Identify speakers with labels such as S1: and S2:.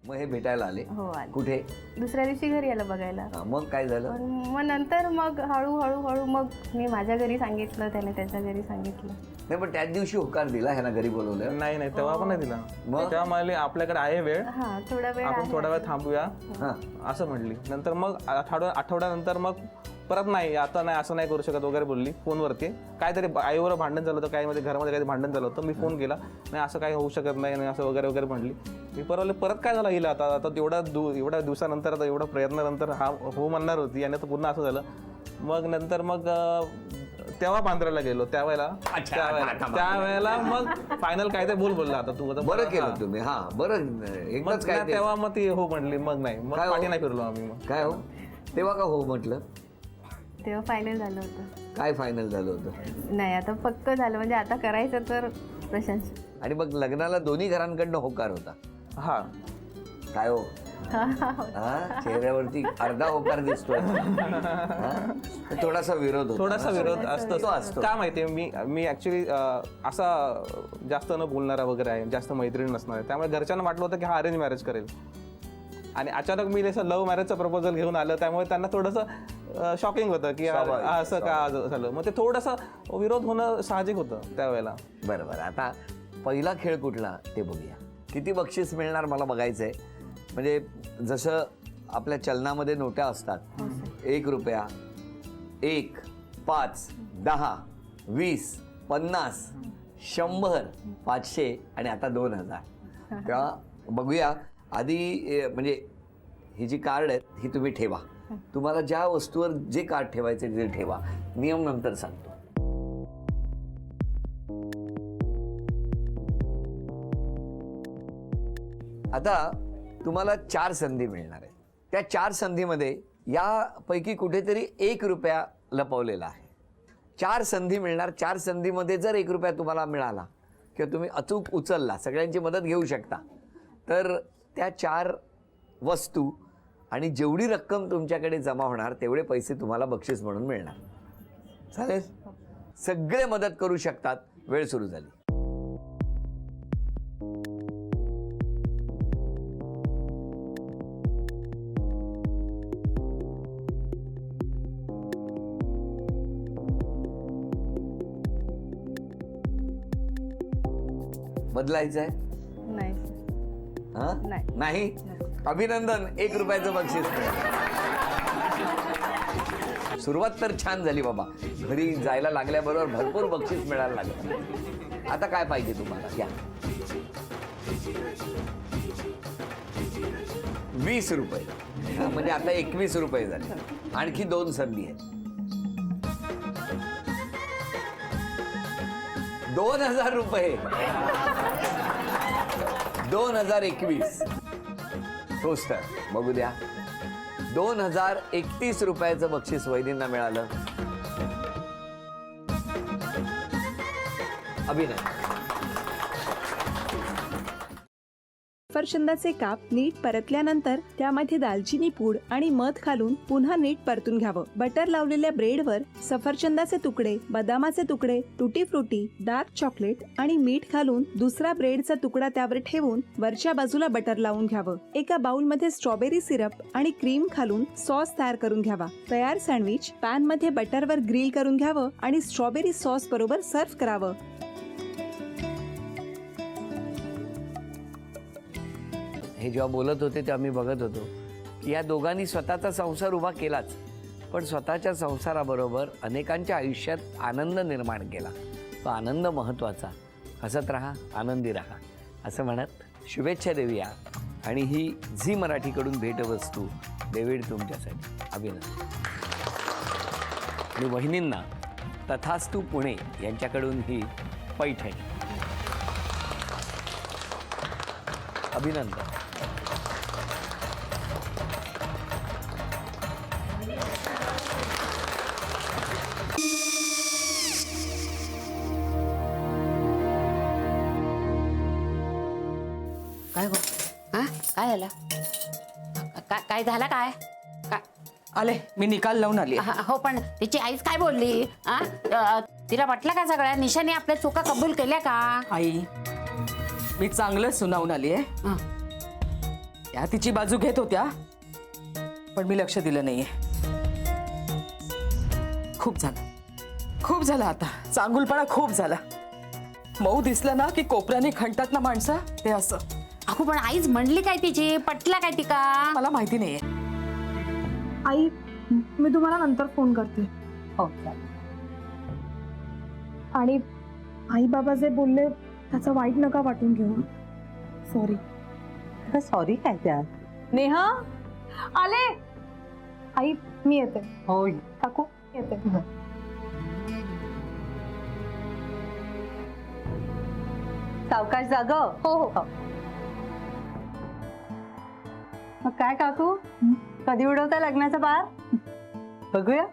S1: मग हे भेटायला आले?
S2: हो आले.
S1: कुठे?
S2: दुसऱ्या दिवशी घरी आलं बघायला.
S1: मग काय झालं?
S2: पण मग नंतर मग हळूहळू मग मी माझ्या घरी सांगितलं, त्याने त्याच्या घरी सांगितलं.
S1: नाही पण त्याच दिवशी होकार दिला ह्यांना घरी बोलवलं?
S3: नाही नाही तेव्हा पण नाही दिला. तेव्हा म्हणाले आपल्याकडे आहे वेळ,
S2: हा थोडा वेळ
S3: आपण थोडा वेळ थांबूया
S1: हां
S3: असं म्हटली. नंतर मग आठवड्यानंतर मग परत नाही, आता नाही, असं नाही करू शकत वगैरे बोलली फोनवरती. काहीतरी आईवर भांडण झालं होतं, काही मध्ये घरामध्ये काही भांडण झालं होतं. मी फोन केला, नाही असं काही होऊ शकत नाही असं वगैरे वगैरे म्हटली. मी परत काय झालं हिला आता एवढ्या दिवसानंतर, आता एवढ्या प्रयत्नानंतर हा हो म्हणणार होती आणि आता पुन्हा असं झालं. मग नंतर मग तेव्हा बांद्राला गेलो त्यावेळेला मग फायनल काय ते बोलला आता तू आता
S1: बरं केलं तुम्ही. हा बरं एकदाच काय ते-
S3: तेव्हा मग ती हो म्हटली. मग नाही, मग
S1: काय हो?
S3: पाठी नाही फिरलो आम्ही. मग
S1: काय हो तेव्हा का हो म्हटलं?
S2: तेव्हा फायनल झालं होतं.
S1: काय फायनल झालं होतं?
S2: नाही आता पक्क झालं, म्हणजे आता करायचं तर प्रशंसा.
S1: आणि मग लग्नाला दोन्ही घरांकडनं होकार होता?
S3: हा
S1: काय हो हा चेहऱ्यावरती अर्धा होकार दिसतोय. थोडासा विरोध होता.
S3: थोडासा विरोध
S1: तो
S3: असतो.
S1: असतो.
S3: का माहितीये, मी ऍक्च्युली असा जास्त न बोलणारा वगैरे आहे, जास्त मैत्रीण नसणार आहे. त्यामुळे घरच्यांना वाटलं होतं की हा अरेंज मॅरेज करेल. आणि अचानक मी असं लव्ह मॅरेजचं प्रपोजल घेऊन आलं, त्यामुळे त्यांना थोडंसं शॉकिंग होतं की असं का झालं. मग ते थोडंसं विरोध होणं साहजिक होतं त्यावेळेला.
S1: बरं बरं, आता पहिला खेळ कुठला ते बघूया. किती बक्षीस मिळणार मला बघायचंय. म्हणजे जसं आपल्या चलनामध्ये नोटा असतात, 1 रुपया, 1, 5, 10, 20, 50, 100, 500 आणि आता 2000. तेव्हा बघूया. आधी म्हणजे ही जी कार्ड आहेत ही तुम्ही ठेवा. तुम्हाला ज्या वस्तूवर जे कार्ड ठेवायचे ते ठेवा. नियम नंतर सांगतो. आता तुम्हाला 4 संधी मिळणार आहेत. त्या 4 संधीमध्ये यापैकी कुठेतरी 1 रुपया लपवलेला आहे. 4 संधी मिळणार. 4 संधीमध्ये जर 1 रुपया तुम्हाला मिळाला किंवा तुम्ही अचूक उचलला, सगळ्यांची मदत घेऊ शकता, तर त्या 4 वस्तू आणि जेवढी रक्कम तुमच्याकडे जमा होणार तेवढे पैसे तुम्हाला बक्षीस म्हणून मिळणार. चालेल? सगळे मदत करू शकतात. वेळ सुरू झाली. बदलायचं आहे?
S2: नाही
S1: हा?
S2: नाही.
S1: नाही? अभिनंदन, 1 रुपयाचं बक्षीस मिळालं. सुरुवात तर छान झाली बाबा. घरी जायला लागल्याबरोबर भरपूर बक्षीस मिळायला लागलं. आता काय पाहिजे तुम्हाला? या 20 रुपये. म्हणजे आता 21 रुपये झाले. आणखी 2 संधी आहेत. 2000 रुपये. 2021. तोच तर बघू द्या. 2031 रुपयाचं बक्षीस वैदींना मिळालं. अभिनंदन.
S4: सफरचंदाचे काप नीट परतल्यानंतर त्यामध्ये दालचिनी पूड आणि मध घालून पुन्हा नीट परतून घ्यावं. बटर लावलेल्या ब्रेडवर सफरचंदाचे तुकडे, बदामाचे तुकडे, टुटी फ्रुटी, डार्क चॉकलेट आणि मीठ घालून दुसरा ब्रेडचा तुकडा त्यावर ठेवून वरच्या बाजूला बटर लावून घ्यावं. एका बाउलमध्ये स्ट्रॉबेरी सिरप आणि क्रीम घालून सॉस तयार करून घ्यावा. तयार सँडविच पॅन मध्ये बटरवर ग्रिल करून घ्यावं आणि स्ट्रॉबेरी सॉस बरोबर सर्व्ह करावं.
S1: हे जेव्हा बोलत होते तेव्हा मी बघत होतो की या दोघांनी स्वतःचा संसार उभा केलाच, पण स्वतःच्या संसाराबरोबर अनेकांच्या आयुष्यात आनंद निर्माण केला. तो आनंद महत्त्वाचा. हसत राहा, आनंदी राहा असं म्हणत शुभेच्छा देऊया. आणि ही झी मराठीकडून भेटवस्तू डेव्हिड तुमच्यासाठी. अभिनंदन. आणि वहिनींना तथास्तू पुणे यांच्याकडून ही पैठणी. अभिनंदन.
S5: काय गो? हा काय झालं? काय झालं काय?
S6: आले, मी निकाल लावून आली.
S5: हो पण तिची आईच काय बोलली? तिला वाटलं का सगळ्या निशाने आपल्या चुका कबूल केल्या का?
S6: आई, मी चांगलं सुनावून आली आहे. त्या तिची बाजू घेत होत्या, पण मी लक्ष दिलं नाहीये. खूप झालं आता. चांगुलपणा खूप झाला. मऊ दिसलं ना की कोपऱ्याने खणतात ना माणसं, ते असं.
S5: अगो पण आईच म्हणली काय तिची, पटला काय ती का?
S6: मला माहिती नाहीये.
S2: आई मी तुम्हाला नंतर फोन करते.
S6: हो.
S2: आणि आई बाबा जे बोलले त्याचं वाईट नका वाटून घेऊ. सॉरी.
S7: सॉरी काय त्या?
S2: नेहा आले. आई मी येते.
S7: होय.
S2: काकू येते.
S7: सावकाश जाग.
S2: हो हो.
S7: मग काय काकू, कधी उडवता लग्नाचा बार? बघूया.